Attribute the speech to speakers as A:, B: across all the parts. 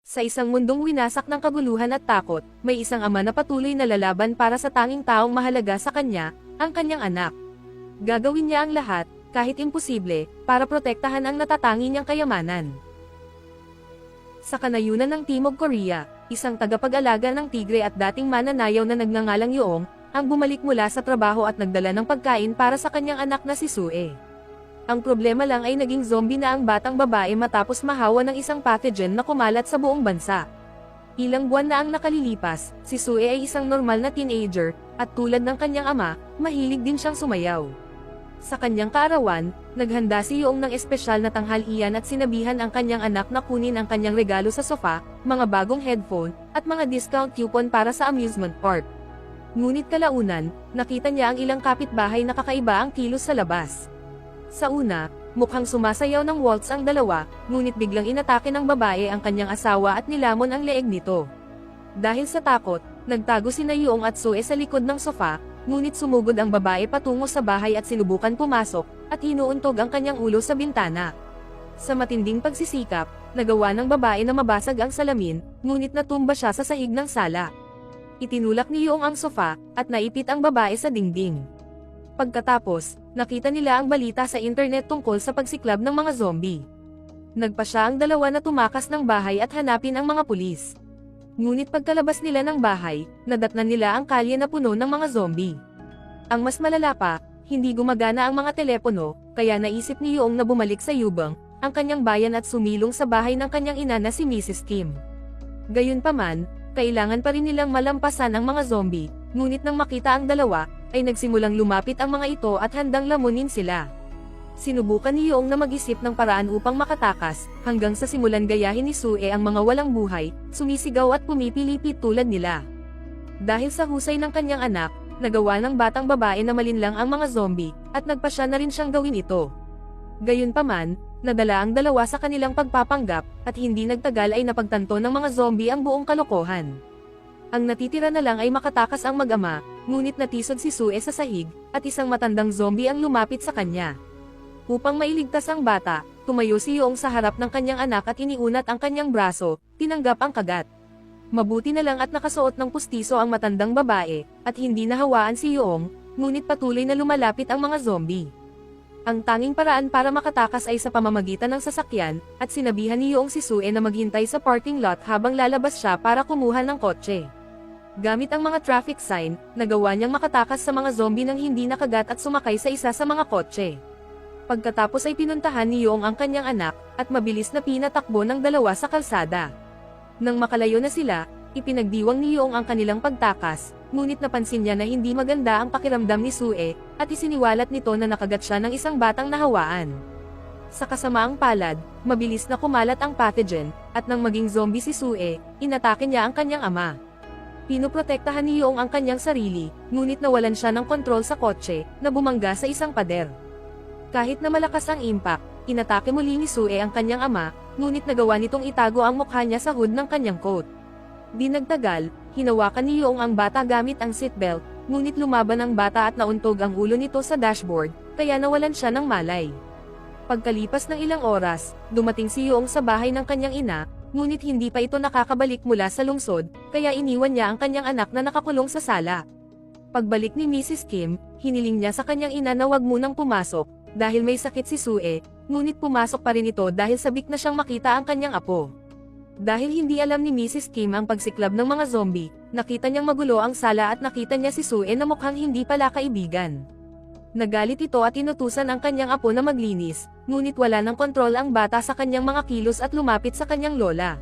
A: Sa isang mundong winasak ng kaguluhan at takot, may isang ama na patuloy na lalaban para sa tanging taong mahalaga sa kanya, ang kanyang anak. Gagawin niya ang lahat, kahit imposible, para protektahan ang natatangi niyang kayamanan. Sa kanayunan ng Timog Korea, isang tagapag-alaga ng tigre at dating mananayaw na nagngangalang Yoong, ang bumalik mula sa trabaho at nagdala ng pagkain para sa kanyang anak na si Sue. Ang problema lang ay naging zombie na ang batang babae matapos mahawa ng isang pathogen na kumalat sa buong bansa. Ilang buwan na ang nakalilipas, si Sue ay isang normal na teenager, at tulad ng kanyang ama, mahilig din siyang sumayaw. Sa kanyang kaarawan, naghanda si Yoong ng espesyal na tanghalian at sinabihan ang kanyang anak na kunin ang kanyang regalo sa sofa, mga bagong headphone, at mga discount coupon para sa amusement park. Ngunit kalaunan, nakita niya ang ilang kapitbahay na kakaiba ang kilos sa labas. Sa una, mukhang sumasayaw ng waltz ang dalawa, ngunit biglang inatake ng babae ang kanyang asawa at nilamon ang leeg nito. Dahil sa takot, nagtago sina Yoong at Sue sa likod ng sofa, ngunit sumugod ang babae patungo sa bahay at sinubukan pumasok, at hinuuntog ang kanyang ulo sa bintana. Sa matinding pagsisikap, nagawa ng babae na mabasag ang salamin, ngunit natumba siya sa sahig ng sala. Itinulak ni Yoong ang sofa, at naipit ang babae sa dingding. Pagkatapos, nakita nila ang balita sa internet tungkol sa pagsiklab ng mga zombie. Nagpa siya ang dalawa na tumakas ng bahay at hanapin ang mga pulis. Ngunit pagkalabas nila ng bahay, nadatnan nila ang kalye na puno ng mga zombie. Ang mas malala pa, hindi gumagana ang mga telepono, kaya naisip ni Yoong na bumalik sa Yubang, ang kanyang bayan at sumilong sa bahay ng kanyang ina na si Mrs. Kim. Gayunpaman, kailangan pa rin nilang malampasan ang mga zombie, ngunit nang makita ang dalawa, ay nagsimulang lumapit ang mga ito at handang lamunin sila. Sinubukan ni Yoong na mag-isip ng paraan upang makatakas, hanggang sa simulan gayahin ni Sue ang mga walang buhay, sumisigaw at pumipilipit tulad nila. Dahil sa husay ng kanyang anak, nagawa ng batang babae na malinlang ang mga zombie, at nagpasya na rin siyang gawin ito. Gayunpaman, nadala ang dalawa sa kanilang pagpapanggap, at hindi nagtagal ay napagtanto ng mga zombie ang buong kalokohan. Ang natitira na lang ay makatakas ang mag-ama, ngunit natisod si Sue sa sahig, at isang matandang zombie ang lumapit sa kanya. Upang mailigtas ang bata, tumayo si Yoong sa harap ng kanyang anak at iniunat ang kanyang braso, tinanggap ang kagat. Mabuti na lang at nakasuot ng pustiso ang matandang babae, at hindi nahawaan si Yoong, ngunit patuloy na lumalapit ang mga zombie. Ang tanging paraan para makatakas ay sa pamamagitan ng sasakyan, at sinabihan ni Yoong si Sue na maghintay sa parking lot habang lalabas siya para kumuha ng kotse. Gamit ang mga traffic sign, nagawa niyang makatakas sa mga zombie nang hindi nakagat at sumakay sa isa sa mga kotse. Pagkatapos ay pinuntahan ni Yoong ang kanyang anak, at mabilis na pinatakbo ng dalawa sa kalsada. Nang makalayo na sila, ipinagdiwang ni Yoong ang kanilang pagtakas, ngunit napansin niya na hindi maganda ang pakiramdam ni Sue, at isiniwalat nito na nakagat siya ng isang batang nahawaan. Sa kasamaang palad, mabilis na kumalat ang pathogen, at nang maging zombie si Sue, inatake niya ang kanyang ama. Pinoprotektahan ni Yoong ang kanyang sarili, ngunit nawalan siya ng kontrol sa kotse, na bumangga sa isang pader. Kahit na malakas ang impact, inatake muli ni Sue ang kanyang ama, ngunit nagawa nitong itago ang mukha niya sa hood ng kanyang coat. Di nagtagal, hinawakan ni Yoong ang bata gamit ang seatbelt, ngunit lumaban ang bata at nauntog ang ulo nito sa dashboard, kaya nawalan siya ng malay. Pagkalipas ng ilang oras, dumating si Yoong sa bahay ng kanyang ina, ngunit hindi pa ito nakakabalik mula sa lungsod, kaya iniwan niya ang kanyang anak na nakakulong sa sala. Pagbalik ni Mrs. Kim, hiniling niya sa kanyang ina na wag munang pumasok, dahil may sakit si Sue, ngunit pumasok pa rin ito dahil sabik na siyang makita ang kanyang apo. Dahil hindi alam ni Mrs. Kim ang pagsiklab ng mga zombie, nakita niyang magulo ang sala at nakita niya si Sue na mukhang hindi pala kaibigan. Nagalit ito at inutusan ang kanyang apo na maglinis, ngunit wala ng kontrol ang bata sa kanyang mga kilos at lumapit sa kanyang lola.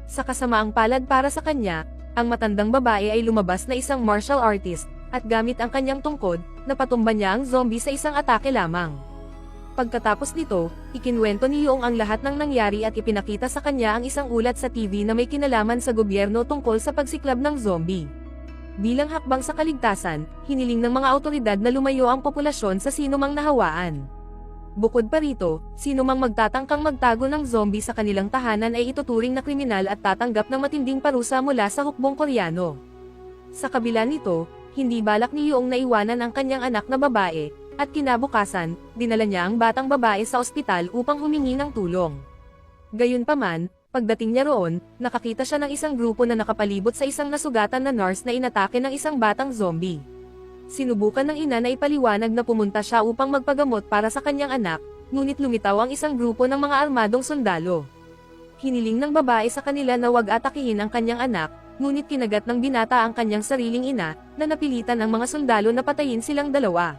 A: Sa kasamaang palad para sa kanya, ang matandang babae ay lumabas na isang martial artist, at gamit ang kanyang tungkod, napatumba niya ang zombie sa isang atake lamang. Pagkatapos nito, ikinwento ni Yoong ang lahat ng nangyari at ipinakita sa kanya ang isang ulat sa TV na may kinalaman sa gobyerno tungkol sa pagsiklab ng zombie. Bilang hakbang sa kaligtasan, hiniling ng mga awtoridad na lumayo ang populasyon sa sinumang nahawaan. Bukod pa rito, sinumang magtatangkang magtago ng zombie sa kanilang tahanan ay ituturing na kriminal at tatanggap ng matinding parusa mula sa hukbong Koreano. Sa kabila nito, hindi balak ni Yoong na iwanan ang kanyang anak na babae, at kinabukasan, dinala niya ang batang babae sa ospital upang humingi ng tulong. Gayunpaman, Pagdating niya roon, nakakita siya ng isang grupo na nakapalibot sa isang nasugatan na nurse na inatake ng isang batang zombie. Sinubukan ng ina na ipaliwanag na pumunta siya upang magpagamot para sa kanyang anak, ngunit lumitaw ang isang grupo ng mga armadong sundalo. Hiniling ng babae sa kanila na wag atakihin ang kanyang anak, ngunit kinagat ng binata ang kanyang sariling ina, na napilitan ng mga sundalo na patayin silang dalawa.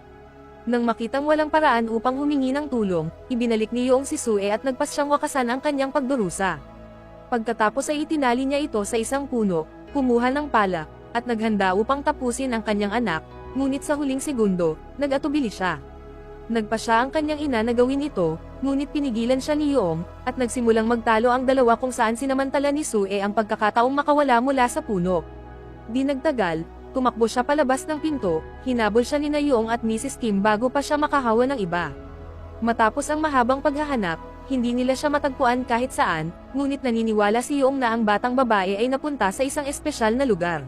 A: Nang makitang walang paraan upang humingi ng tulong, ibinalik ni Yoong si Sue at nagpas siyang wakasan ang kanyang pagdurusa. Pagkatapos ay itinali niya ito sa isang puno, kumuha ng pala, at naghanda upang tapusin ang kanyang anak, ngunit sa huling segundo, nag-atubili siya. Nagpa siya ang kanyang ina na gawin ito, ngunit pinigilan siya ni Yoong, at nagsimulang magtalo ang dalawa kung saan sinamantala ni Sue ang pagkakataong makawala mula sa puno. Di nagtagal, tumakbo siya palabas ng pinto, hinabol siya ni na Yoong at Mrs. Kim bago pa siya makahawa ng iba. Matapos ang mahabang paghahanap, hindi nila siya matagpuan kahit saan, ngunit naniniwala si Yoong na ang batang babae ay napunta sa isang espesyal na lugar.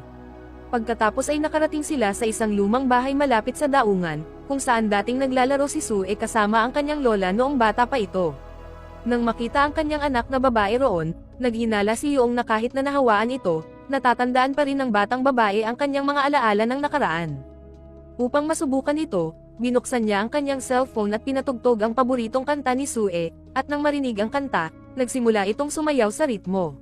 A: Pagkatapos ay nakarating sila sa isang lumang bahay malapit sa daungan, kung saan dating naglalaro si Sue kasama ang kanyang lola noong bata pa ito. Nang makita ang kanyang anak na babae roon, naghinala si Yoong na kahit na nahawaan ito, natatandaan pa rin ng batang babae ang kanyang mga alaala ng nakaraan. Upang masubukan ito, binuksan niya ang kanyang cellphone at pinatugtog ang paboritong kanta ni Sue, at nang marinig ang kanta, nagsimula itong sumayaw sa ritmo.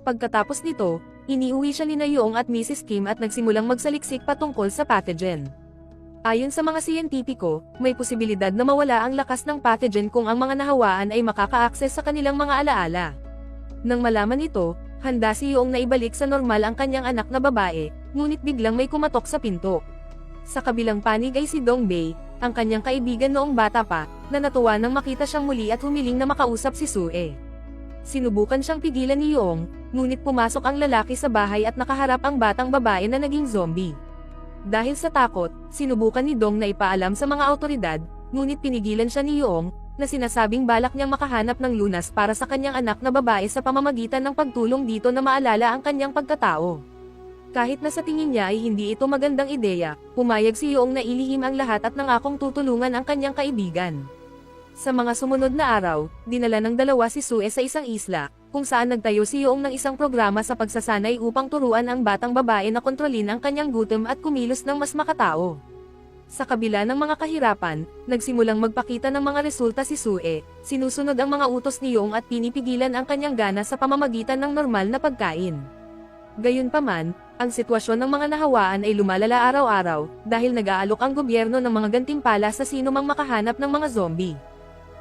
A: Pagkatapos nito, iniuwi siya ni na Yoong at Mrs. Kim at nagsimulang magsaliksik patungkol sa pathogen. Ayon sa mga siyentipiko, may posibilidad na mawala ang lakas ng pathogen kung ang mga nahawaan ay makaka-access sa kanilang mga alaala. Nang malaman ito, handa si Yoong na ibalik sa normal ang kanyang anak na babae, ngunit biglang may kumatok sa pinto. Sa kabilang panig ay si Dong Bei, ang kanyang kaibigan noong bata pa, na natuwa nang makita siyang muli at humiling na makausap si Sue. Sinubukan siyang pigilan ni Yoong, ngunit pumasok ang lalaki sa bahay at nakaharap ang batang babae na naging zombie. Dahil sa takot, sinubukan ni Dong na ipaalam sa mga awtoridad, ngunit pinigilan siya ni Yoong, na sinasabing balak niyang makahanap ng lunas para sa kanyang anak na babae sa pamamagitan ng pagtulong dito na maalala ang kanyang pagkatao. Kahit na sa tingin niya ay hindi ito magandang ideya, pumayag si Yoong na ilihim ang lahat at nangakong tutulungan ang kanyang kaibigan. Sa mga sumunod na araw, dinala ng dalawa si Sue sa isang isla, kung saan nagtayo si Yoong ng isang programa sa pagsasanay upang turuan ang batang babae na kontrolin ang kanyang gutom at kumilos ng mas makatao. Sa kabila ng mga kahirapan, nagsimulang magpakita ng mga resulta si Sue, sinusunod ang mga utos ni Yoong at pinipigilan ang kanyang gana sa pamamagitan ng normal na pagkain. Gayunpaman, ang sitwasyon ng mga nahawaan ay lumalala araw-araw, dahil nag-aalok ang gobyerno ng mga gantimpala sa sino mang makahanap ng mga zombie.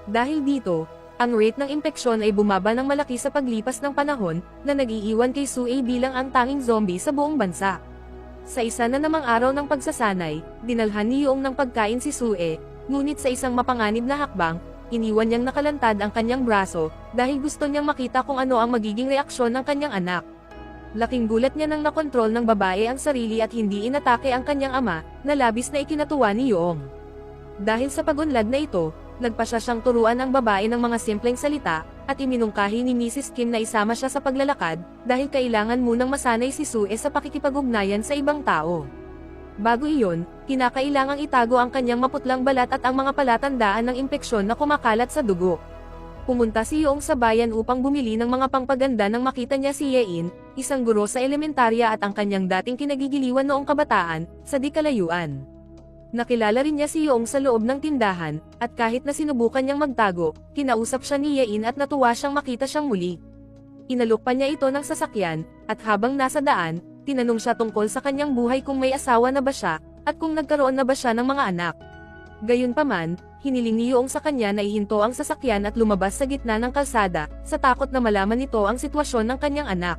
A: Dahil dito, ang rate ng impeksyon ay bumaba ng malaki sa paglipas ng panahon, na nag-iiwan kay Sue bilang ang tanging zombie sa buong bansa. Sa isa na namang araw ng pagsasanay, dinalhan ni Yoong ng pagkain si Sue, ngunit sa isang mapanganib na hakbang, iniwan niyang nakalantad ang kanyang braso, dahil gusto niyang makita kung ano ang magiging reaksyon ng kanyang anak. Laking gulat niya nang nakontrol ng babae ang sarili at hindi inatake ang kanyang ama, na labis na ikinatuwa ni Yoong. Dahil sa pagunlad na ito, nagpasya siyang turuan ang babae ng mga simpleng salita, at iminungkahi ni Mrs. Kim na isama siya sa paglalakad, dahil kailangan munang masanay si Sue sa pakikipag-ugnayan sa ibang tao. Bago iyon, kinakailangang itago ang kanyang maputlang balat at ang mga palatandaan ng impeksyon na kumakalat sa dugo. Pumunta si Yoong sa bayan upang bumili ng mga pangpaganda nang makita niya si Yein, isang guro sa elementarya at ang kanyang dating kinagigiliwan noong kabataan, sa di kalayuan. Nakilala rin niya si Yoong sa loob ng tindahan, at kahit na sinubukan niyang magtago, kinausap siya ni Yein at natuwa siyang makita siyang muli. Inalok pa niya ito ng sasakyan, at habang nasa daan, tinanong siya tungkol sa kanyang buhay kung may asawa na ba siya, at kung nagkaroon na ba siya ng mga anak. Gayunpaman, hiniling ni Yoong sa kanya na ihinto ang sasakyan at lumabas sa gitna ng kalsada, sa takot na malaman nito ang sitwasyon ng kanyang anak.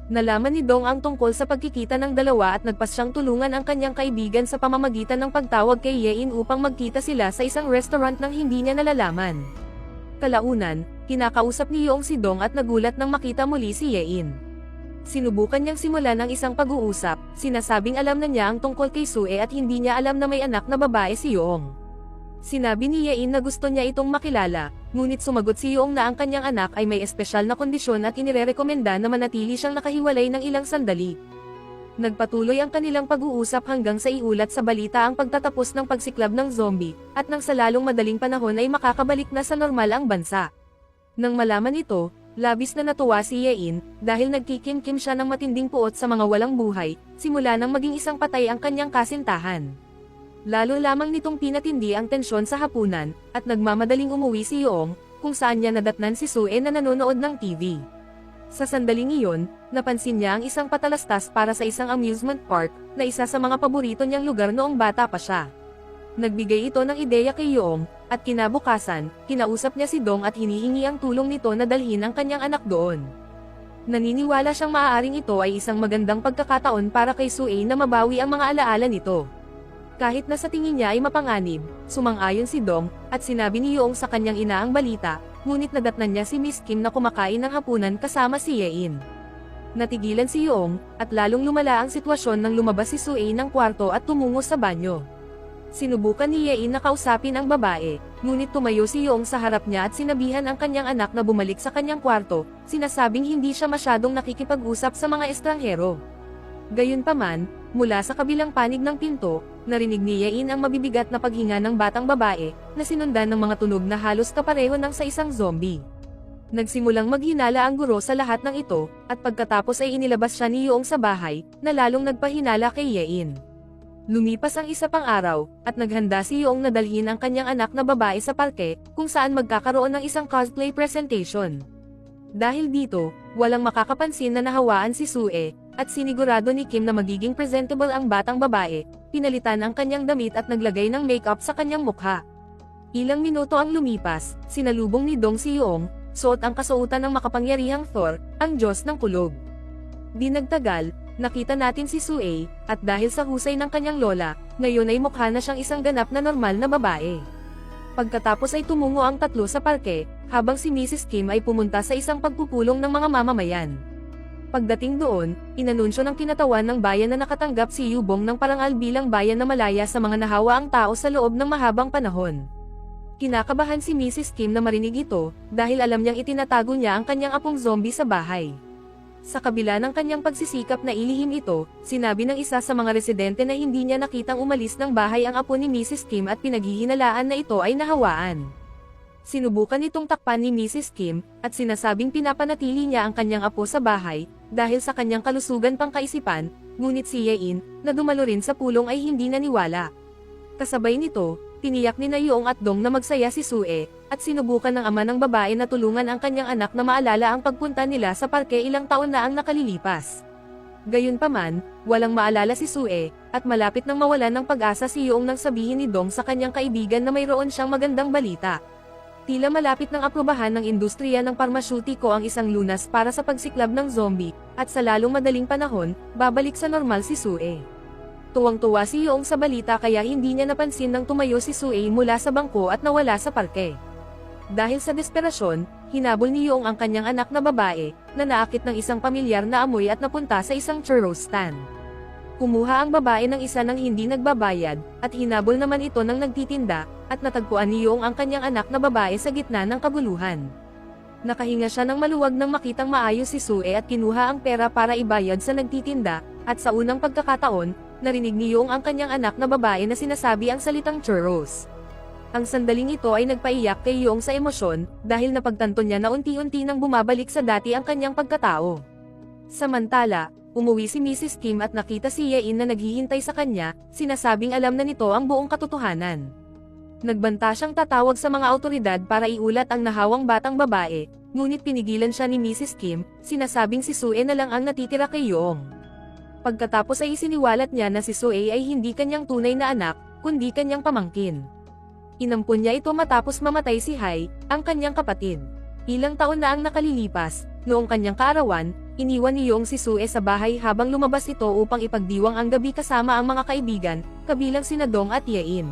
A: Nalaman ni Dong ang tungkol sa pagkikita ng dalawa at nagpas siyang tulungan ang kanyang kaibigan sa pamamagitan ng pagtawag kay Yein upang magkita sila sa isang restaurant nang hindi niya nalalaman. Kalaunan, kinakausap ni Yoong si Dong at nagulat nang makita muli si Yein. Sinubukan niyang simulan ang isang pag-uusap, sinasabing alam na niya ang tungkol kay Sue at hindi niya alam na may anak na babae si Yoong. Sinabi ni Yein na gusto niya itong makilala, ngunit sumagot si Yoong na ang kanyang anak ay may espesyal na kondisyon at inirerekomenda na manatili siyang nakahiwalay ng ilang sandali. Nagpatuloy ang kanilang pag-uusap hanggang sa iulat sa balita ang pagtatapos ng pagsiklab ng zombie, at nang sa lalong madaling panahon ay makakabalik na sa normal ang bansa. Nang malaman ito, Labis na natuwa si Yein, dahil nagkikimkim siya ng matinding puot sa mga walang buhay, simula nang maging isang patay ang kanyang kasintahan. Lalo lamang nitong pinatindi ang tensyon sa hapunan, at nagmamadaling umuwi si Yoong, kung saan niya nadatnan si Sue na nanonood ng TV. Sa sandaling iyon, napansin niya ang isang patalastas para sa isang amusement park, na isa sa mga paborito niyang lugar noong bata pa siya. Nagbigay ito ng ideya kay Yoong, at kinabukasan, kinausap niya si Dong at hinihingi ang tulong nito na dalhin ang kanyang anak doon. Naniniwala siyang maaaring ito ay isang magandang pagkakataon para kay Sue na mabawi ang mga alaala nito. Kahit na sa tingin niya ay mapanganib, sumang-ayon si Dong, at sinabi ni Yoong sa kanyang ina ang balita, ngunit nadatnan niya si Miss Kim na kumakain ng hapunan kasama si Yein. Natigilan si Yoong, at lalong lumala ang sitwasyon nang lumabas si Sue ng kwarto at tumungo sa banyo. Sinubukan ni Yein na kausapin ang babae, ngunit tumayo si Yoong sa harap niya at sinabihan ang kanyang anak na bumalik sa kanyang kwarto, sinasabing hindi siya masyadong nakikipag-usap sa mga estranghero. Gayunpaman, mula sa kabilang panig ng pinto, narinig ni Yein ang mabibigat na paghinga ng batang babae, na sinundan ng mga tunog na halos kapareho ng sa isang zombie. Nagsimulang maghinala ang guro sa lahat ng ito, at pagkatapos ay inilabas siya ni Yoong sa bahay, na lalong nagpahinala kay Yein. Lumipas ang isa pang araw, at naghanda si Yoong na dalhin ang kanyang anak na babae sa parke, kung saan magkakaroon ng isang cosplay presentation. Dahil dito, walang makakapansin na nahawaan si Sue, at sinigurado ni Kim na magiging presentable ang batang babae, pinalitan ang kanyang damit at naglagay ng makeup sa kanyang mukha. Ilang minuto ang lumipas, sinalubong ni Dong si Yoong, suot ang kasuotan ng makapangyarihang Thor, ang Diyos ng kulog. Di nagtagal, nakita natin si Sue, at dahil sa husay ng kanyang lola, ngayon ay mukha na siyang isang ganap na normal na babae. Pagkatapos ay tumungo ang tatlo sa parke, habang si Mrs. Kim ay pumunta sa isang pagpupulong ng mga mamamayan. Pagdating doon, inanunsyo ng kinatawan ng bayan na nakatanggap si Yubong ng parangal bilang bayan na malaya sa mga nahawa ang tao sa loob ng mahabang panahon. Kinakabahan si Mrs. Kim na marinig ito, dahil alam niyang itinatago niya ang kanyang apong zombie sa bahay. Sa kabila ng kanyang pagsisikap na ilihim ito, sinabi ng isa sa mga residente na hindi niya nakitang umalis ng bahay ang apo ni Mrs. Kim at pinaghihinalaan na ito ay nahawaan. Sinubukan itong takpan ni Mrs. Kim, at sinasabing pinapanatili niya ang kanyang apo sa bahay, dahil sa kanyang kalusugan pangkaisipan, ngunit si Yein, na dumalo rin sa pulong ay hindi naniwala. Kasabay nito, tiniyak ni Yoong at Dong na magsaya si Sue, at sinubukan ng ama ng babae na tulungan ang kanyang anak na maalala ang pagpunta nila sa parke ilang taon na ang nakalilipas. Gayunpaman, walang maalala si Sue, at malapit nang mawalan ng pag-asa si Yoong nang sabihin ni Dong sa kanyang kaibigan na mayroon siyang magandang balita. Tila malapit ng aprubahan ng industriya ng parmasyutiko ang isang lunas para sa pagsiklab ng zombie, at sa lalong madaling panahon, babalik sa normal si Sue. Tuwang-tuwa si Yoong sa balita kaya hindi niya napansin nang tumayo si Sue mula sa bangko at nawala sa parke. Dahil sa desperasyon, hinabol ni Yoong ang kanyang anak na babae, na naakit ng isang pamilyar na amoy at napunta sa isang churros stand. Kumuha ang babae ng isa ng hindi nagbabayad, at hinabol naman ito ng nagtitinda, at natagpuan ni Yoong ang kanyang anak na babae sa gitna ng kaguluhan. Nakahinga siya ng maluwag nang makitang maayos si Sue at kinuha ang pera para ibayad sa nagtitinda, at sa unang pagkakataon, narinig ni Yoong ang kanyang anak na babae na sinasabi ang salitang churros. Ang sandaling ito ay nagpaiyak kay Yoong sa emosyon, dahil napagtanto niya na unti-unti nang bumabalik sa dati ang kanyang pagkatao. Samantala, umuwi si Mrs. Kim at nakita si Yein na naghihintay sa kanya, sinasabing alam na nito ang buong katotohanan. Nagbanta siyang tatawag sa mga awtoridad para iulat ang nahawang batang babae, ngunit pinigilan siya ni Mrs. Kim, sinasabing si Sue na lang ang natitira kay Yoong. Pagkatapos ay isiniwalat niya na si Sue ay hindi kanyang tunay na anak, kundi kanyang pamangkin. Inampun niya ito matapos mamatay si Hai, ang kanyang kapatid. Ilang taon na ang nakalilipas, noong kanyang kaarawan, iniwan ni Yoong si Sue sa bahay habang lumabas ito upang ipagdiwang ang gabi kasama ang mga kaibigan, kabilang sina Dong at Yein.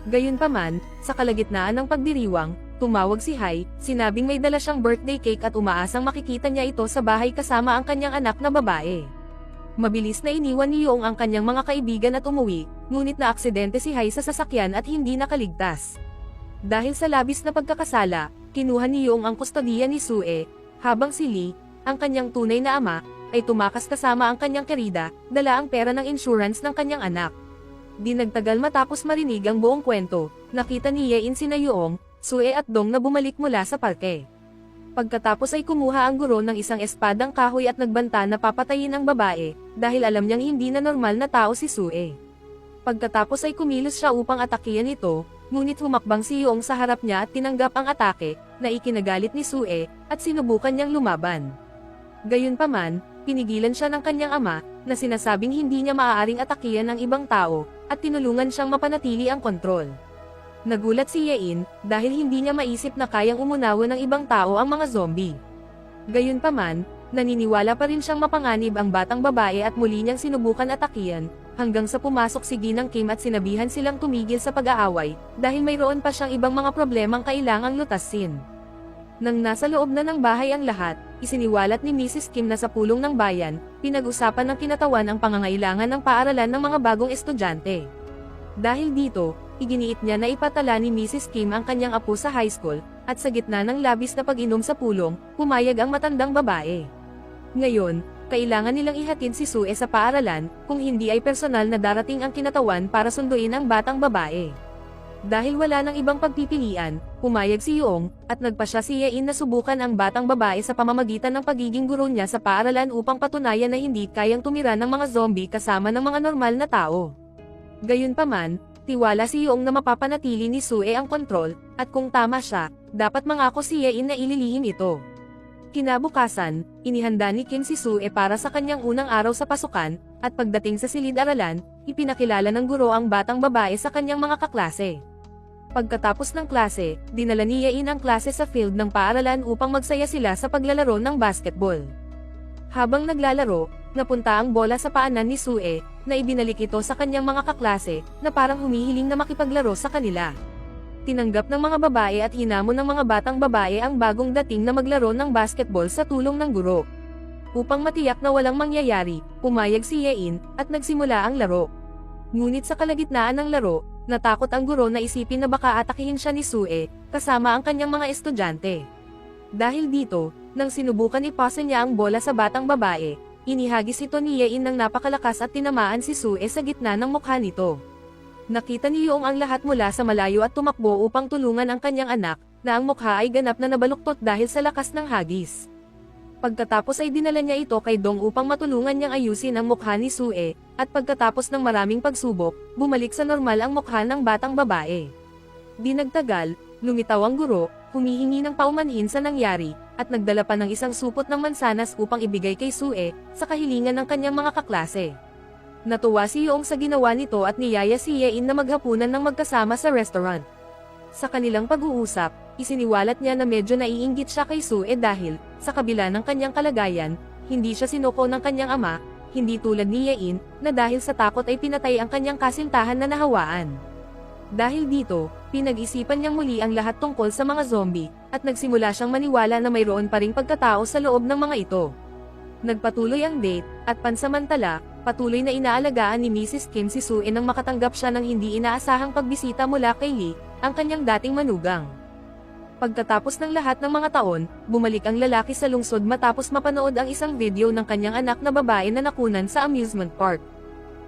A: Gayunpaman, sa kalagitnaan ng pagdiriwang, tumawag si Hai, sinabing may dala siyang birthday cake at umaasang makikita niya ito sa bahay kasama ang kanyang anak na babae. Mabilis na iniwan ni Yoong ang kanyang mga kaibigan at umuwi, ngunit na aksidente si Hai sa sasakyan at hindi nakaligtas. Dahil sa labis na pagkakasala, kinuha ni Yoong ang kustodiya ni Sue, habang si Lee, ang kanyang tunay na ama, ay tumakas kasama ang kanyang kerida, dala ang pera ng insurance ng kanyang anak. Di nagtagal matapos marinig ang buong kwento, nakita ni Yein sina Yoong, Sue at Dong na bumalik mula sa parke. Pagkatapos ay kumuha ang guro ng isang espadang kahoy at nagbanta na papatayin ang babae, dahil alam niyang hindi na normal na tao si Sue. Pagkatapos ay kumilos siya upang atakihan ito, ngunit humakbang si Yoong sa harap niya at tinanggap ang atake, na ikinagalit ni Sue, at sinubukan niyang lumaban. Gayunpaman, pinigilan siya ng kanyang ama, na sinasabing hindi niya maaaring atakihan ang ibang tao, at tinulungan siyang mapanatili ang kontrol. Nagulat si Yein, dahil hindi niya maisip na kayang umunawa ng ibang tao ang mga zombie. Gayunpaman, naniniwala pa rin siyang mapanganib ang batang babae at muli niyang sinubukan atakihan, hanggang sa pumasok si Ginang Kim at sinabihan silang tumigil sa pag-aaway, dahil mayroon pa siyang ibang mga problemang kailangang lutasin. Nang nasa loob na ng bahay ang lahat, isiniwalat ni Mrs. Kim na sa pulong ng bayan, pinag-usapan ng kinatawan ang pangangailangan ng paaralan ng mga bagong estudyante. Dahil dito, iginiit niya na ipatala ni Mrs. Kim ang kanyang apo sa high school, at sa gitna ng labis na pag-inom sa pulong, pumayag ang matandang babae. Ngayon, kailangan nilang ihatid si Sue sa paaralan, kung hindi ay personal na darating ang kinatawan para sunduin ang batang babae. Dahil wala nang ibang pagpipilian, pumayag si Yoong, at nagpasya si Yein na subukan ang batang babae sa pamamagitan ng pagiging guro niya sa paaralan upang patunayan na hindi kayang tumira ng mga zombie kasama ng mga normal na tao. Gayunpaman, tiwala si Yoong na mapapanatili ni Sue ang kontrol, at kung tama siya, dapat mangako si Yein na ililihim ito. Kinabukasan, inihanda ni Kim si Sue para sa kanyang unang araw sa pasukan, at pagdating sa silid-aralan, ipinakilala ng guro ang batang babae sa kanyang mga kaklase. Pagkatapos ng klase, dinala ni Yein ang klase sa field ng paaralan upang magsaya sila sa paglalaro ng basketball. Habang naglalaro, napunta ang bola sa paanan ni Sue, na ibinalik ito sa kanyang mga kaklase, na parang humihiling na makipaglaro sa kanila. Tinanggap ng mga babae at hinamon ng mga batang babae ang bagong dating na maglaro ng basketball sa tulong ng guro. Upang matiyak na walang mangyayari, pumayag si Yein, at nagsimula ang laro. Ngunit sa kalagitnaan ng laro, natakot ang guro na isipin na baka atakihin siya ni Sue, kasama ang kanyang mga estudyante. Dahil dito, nang sinubukan ipasa niya ang bola sa batang babae, inihagis ito ni Yein ng napakalakas at tinamaan si Sue sa gitna ng mukha nito. Nakita ni Yoong ang lahat mula sa malayo at tumakbo upang tulungan ang kanyang anak, na ang mukha ay ganap na nabaluktot dahil sa lakas ng hagis. Pagkatapos ay dinala niya ito kay Dong upang matulungan niyang ayusin ang mukha ni Sue, at pagkatapos ng maraming pagsubok, bumalik sa normal ang mukha ng batang babae. Di nagtagal, lumitaw ang guro, humihingi ng paumanhin sa nangyari, at nagdala pa ng isang supot ng mansanas upang ibigay kay Sue, sa kahilingan ng kanyang mga kaklase. Natuwa si Yoong sa ginawa nito at niyaya si Yein na maghapunan ng magkasama sa restaurant. Sa kanilang pag-uusap, isiniwalat niya na medyo naiinggit siya kay Sue dahil, sa kabila ng kanyang kalagayan, hindi siya sinuko ng kanyang ama, hindi tulad ni Yein, na dahil sa takot ay pinatay ang kanyang kasintahan na nahawaan. Dahil dito, pinag-isipan niyang muli ang lahat tungkol sa mga zombie, at nagsimula siyang maniwala na mayroon pa ring pagkatao sa loob ng mga ito. Nagpatuloy ang date, at pansamantala, patuloy na inaalagaan ni Mrs. Kim si Sue nang makatanggap siya ng hindi inaasahang pagbisita mula kay Lee, ang kanyang dating manugang. Pagkatapos ng lahat ng mga taon, bumalik ang lalaki sa lungsod matapos mapanood ang isang video ng kanyang anak na babae na nakunan sa amusement park.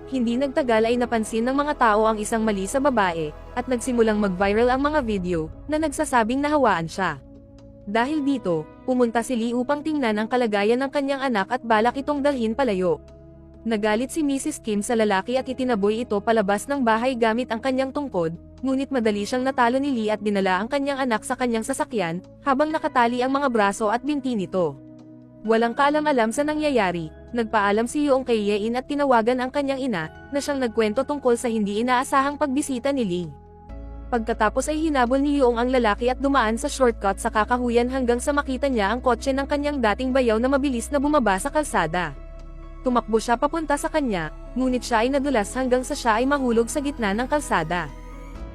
A: Hindi nagtagal ay napansin ng mga tao ang isang mali sa babae, at nagsimulang mag-viral ang mga video, na nagsasabing nahawaan siya. Dahil dito, pumunta si Lee upang tingnan ang kalagayan ng kanyang anak at balak itong dalhin palayo. Nagalit si Mrs. Kim sa lalaki at itinaboy ito palabas ng bahay gamit ang kanyang tungkod, ngunit madali siyang natalo ni Lee at dinala ang kanyang anak sa kanyang sasakyan, habang nakatali ang mga braso at binti nito. Walang kaalam-alam sa nangyayari, nagpaalam si Yoong kay Yein at tinawagan ang kanyang ina, na siyang nagkwento tungkol sa hindi inaasahang pagbisita ni Lee. Pagkatapos ay hinabol ni Yoong ang lalaki at dumaan sa shortcut sa kakahuyan hanggang sa makita niya ang kotse ng kanyang dating bayaw na mabilis na bumaba sa kalsada. Tumakbo siya papunta sa kanya, ngunit siya ay nadulas hanggang sa siya ay mahulog sa gitna ng kalsada.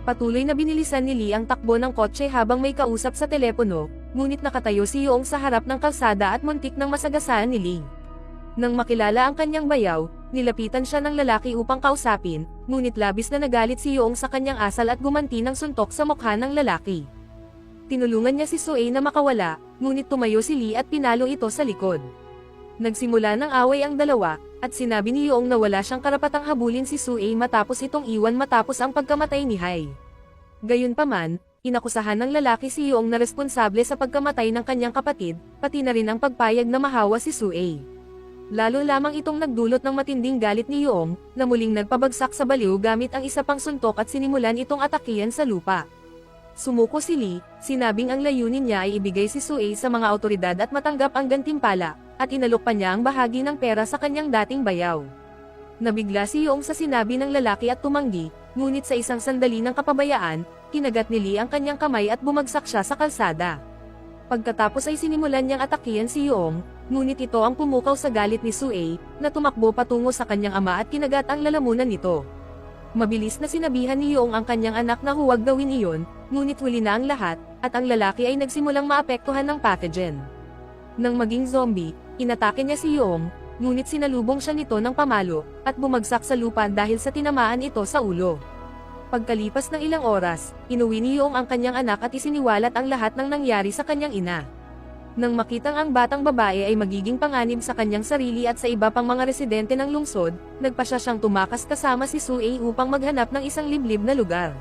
A: Patuloy na binilisan ni Lee ang takbo ng kotse habang may kausap sa telepono, ngunit nakatayo si Yoong sa harap ng kalsada at muntik nang masagasaan ni Lee. Nang makilala ang kanyang bayaw, nilapitan siya ng lalaki upang kausapin, ngunit labis na nagalit si Yoong sa kanyang asal at gumanti ng suntok sa mukha ng lalaki. Tinulungan niya si Sue na makawala, ngunit tumayo si Lee at pinalo ito sa likod. Nagsimula ng away ang dalawa, at sinabi ni Yoong na wala siyang karapatang habulin si Sue matapos itong iwan matapos ang pagkamatay ni Hai. Gayunpaman, inakusahan ng lalaki si Yoong na responsable sa pagkamatay ng kanyang kapatid, pati na rin ang pagpayag na mahawa si Sue. Lalo lamang itong nagdulot ng matinding galit ni Yoong, na muling nagpabagsak sa baliw gamit ang isa pang suntok at sinimulan itong atakihan sa lupa. Sumuko si Lee, sinabing ang layunin niya ay ibigay si Sue sa mga awtoridad at matanggap ang gantimpala, at inalok pa niya ang bahagi ng pera sa kanyang dating bayaw. Nabigla si Yoong sa sinabi ng lalaki at tumanggi, ngunit sa isang sandali ng kapabayaan, kinagat ni Lee ang kanyang kamay at bumagsak siya sa kalsada. Pagkatapos ay sinimulan niyang atakihan si Yoong, ngunit ito ang pumukaw sa galit ni Sue, na tumakbo patungo sa kanyang ama at kinagat ang lalamunan nito. Mabilis na sinabihan ni Yoong ang kanyang anak na huwag gawin iyon, ngunit huli na ang lahat, at ang lalaki ay nagsimulang maapektuhan ng pathogen. Nang maging zombie, inatake niya si Yoong, ngunit sinalubong siya nito ng pamalo, at bumagsak sa lupa dahil sa tinamaan ito sa ulo. Pagkalipas ng ilang oras, inuwi ni Yoong ang kanyang anak at isiniwalat ang lahat ng nangyari sa kanyang ina. Nang makitang ang batang babae ay magiging panganib sa kanyang sarili at sa iba pang mga residente ng lungsod, nagpasya siyang tumakas kasama si Sue upang maghanap ng isang liblib na lugar.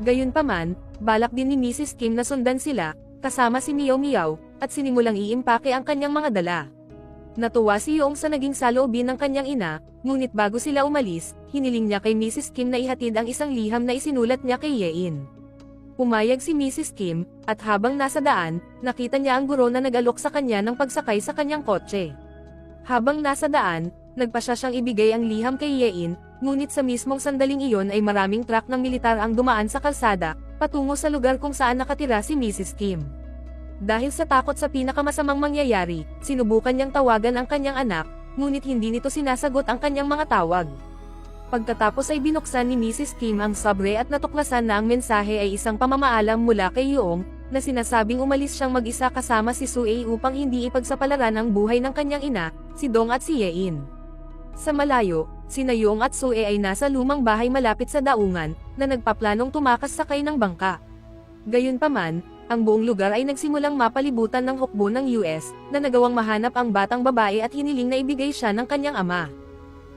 A: Gayunpaman, balak din ni Mrs. Kim na sundan sila, kasama si Meow Meow, at sinimulang iimpake ang kanyang mga dala. Natuwa si Yoong sa naging saloobin ng kanyang ina, ngunit bago sila umalis, hiniling niya kay Mrs. Kim na ihatid ang isang liham na isinulat niya kay Yein. Pumayag si Mrs. Kim, at habang nasa daan, nakita niya ang guro na nag-alok sa kanya ng pagsakay sa kanyang kotse. Habang nasa daan, nagpasya siyang ibigay ang liham kay Yein, ngunit sa mismong sandaling iyon ay maraming truck ng militar ang dumaan sa kalsada, patungo sa lugar kung saan nakatira si Mrs. Kim. Dahil sa takot sa pinakamasamang mangyayari, sinubukan niyang tawagan ang kanyang anak, ngunit hindi nito sinasagot ang kanyang mga tawag. Pagkatapos ay binuksan ni Mrs. Kim ang sobre at natuklasan na ang mensahe ay isang pamamaalam mula kay Yoong, na sinasabing umalis siyang mag-isa kasama si Sue upang hindi ipagsapalaran ang buhay ng kanyang ina, si Dong at si Yein. Sa malayo, sina Yoong at Sue ay nasa lumang bahay malapit sa daungan, na nagpaplanong tumakas sakay ng bangka. Gayunpaman, ang buong lugar ay nagsimulang mapalibutan ng hukbo ng US, na nagawang mahanap ang batang babae at hiniling na ibigay siya ng kanyang ama.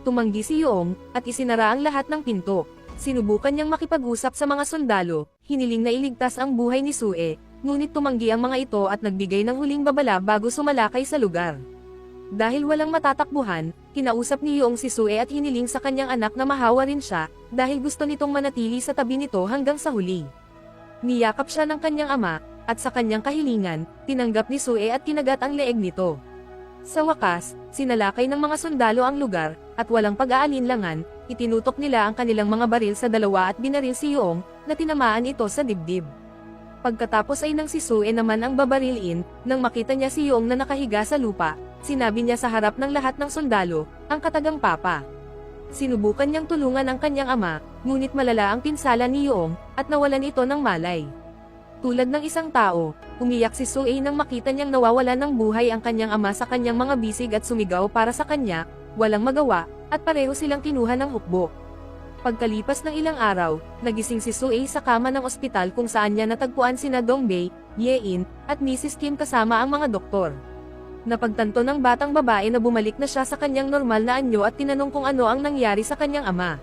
A: Tumanggi si Yoong, at isinara ang lahat ng pinto. Sinubukan niyang makipag-usap sa mga sundalo, hiniling na iligtas ang buhay ni Sue, ngunit tumanggi ang mga ito at nagbigay ng huling babala bago sumalakay sa lugar. Dahil walang matatakbuhan, kinausap ni Yoong si Sue at hiniling sa kanyang anak na mahawa rin siya, dahil gusto nitong manatili sa tabi nito hanggang sa huli. Niyakap siya ng kanyang ama, at sa kanyang kahilingan, tinanggap ni Sue at kinagat ang leeg nito. Sa wakas, sinalakay ng mga sundalo ang lugar, at walang pag-aalinlangan, itinutok nila ang kanilang mga baril sa dalawa at binaril si Yoong, na tinamaan ito sa dibdib. Pagkatapos ay nang si Sue naman ang babarilin, nang makita niya si Yoong na nakahiga sa lupa, sinabi niya sa harap ng lahat ng sundalo, ang katagang papa. Sinubukan niyang tulungan ang kanyang ama, ngunit malala ang pinsala ni Yoong, at nawalan ito ng malay. Tulad ng isang tao, umiyak si Sue nang makita niyang nawawalan ng buhay ang kanyang ama sa kanyang mga bisig at sumigaw para sa kanya, walang magawa, at pareho silang kinuha ng hukbo. Pagkalipas ng ilang araw, nagising si Sue sa kama ng ospital kung saan niya natagpuan sina Dongbei, Yein, at Mrs. Kim kasama ang mga doktor. Napagtanto ng batang babae na bumalik na siya sa kanyang normal na anyo at tinanong kung ano ang nangyari sa kanyang ama.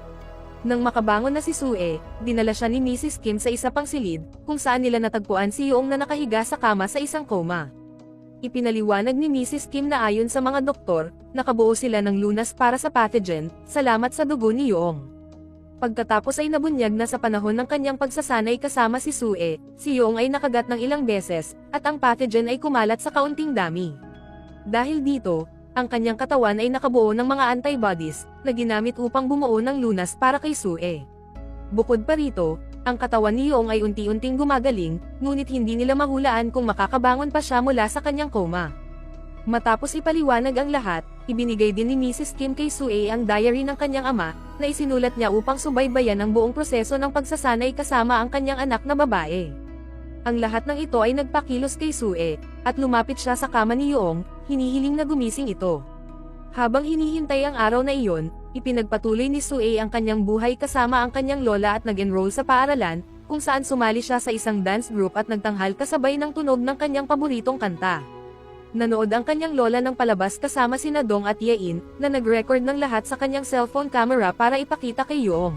A: Nang makabangon na si Sue, dinala siya ni Mrs. Kim sa isa pang silid, kung saan nila natagpuan si Yoong na nakahiga sa kama sa isang koma. Ipinaliwanag ni Mrs. Kim na ayon sa mga doktor, nakabuo sila ng lunas para sa pathogen, salamat sa dugo ni Yoong. Pagkatapos ay nabunyag na sa panahon ng kanyang pagsasanay kasama si Sue, si Yoong ay nakagat ng ilang beses, at ang pathogen ay kumalat sa kaunting dami. Dahil dito, ang kanyang katawan ay nakabuo ng mga antibodies, na ginamit upang bumuo ng lunas para kay Sue. Bukod pa rito, ang katawan ni Yoong ay unti-unting gumagaling, ngunit hindi nila mahulaan kung makakabangon pa siya mula sa kanyang koma. Matapos ipaliwanag ang lahat, ibinigay din ni Mrs. Kim kay Sue ang diary ng kanyang ama, na isinulat niya upang subaybayan ang buong proseso ng pagsasanay kasama ang kanyang anak na babae. Ang lahat ng ito ay nagpakilos kay Sue, at lumapit siya sa kama ni Yoong, hinihiling na gumising ito. Habang hinihintay ang araw na iyon, ipinagpatuloy ni Sue ang kanyang buhay kasama ang kanyang lola at nag-enroll sa paaralan, kung saan sumali siya sa isang dance group at nagtanghal kasabay ng tunog ng kanyang paboritong kanta. Nanood ang kanyang lola ng palabas kasama sina Dong at Yein, na nag-record ng lahat sa kanyang cellphone camera para ipakita kay Yoong.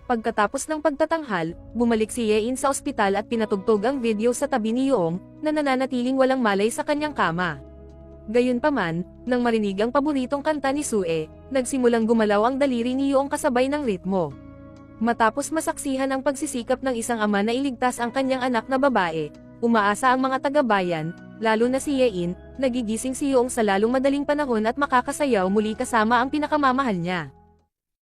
A: Pagkatapos ng pagtatanghal, bumalik si Yein sa ospital at pinatugtog ang video sa tabi ni Yoong, na nananatiling walang malay sa kanyang kama. Gayunpaman, nang marinig ang paboritong kanta ni Sue, nagsimulang gumalaw ang daliri ni Yoong kasabay ng ritmo. Matapos masaksihan ang pagsisikap ng isang ama na iligtas ang kanyang anak na babae, umaasa ang mga taga-bayan, lalo na si Yein, nagigising si Yoong sa lalong madaling panahon at makakasayaw muli kasama ang pinakamamahal niya.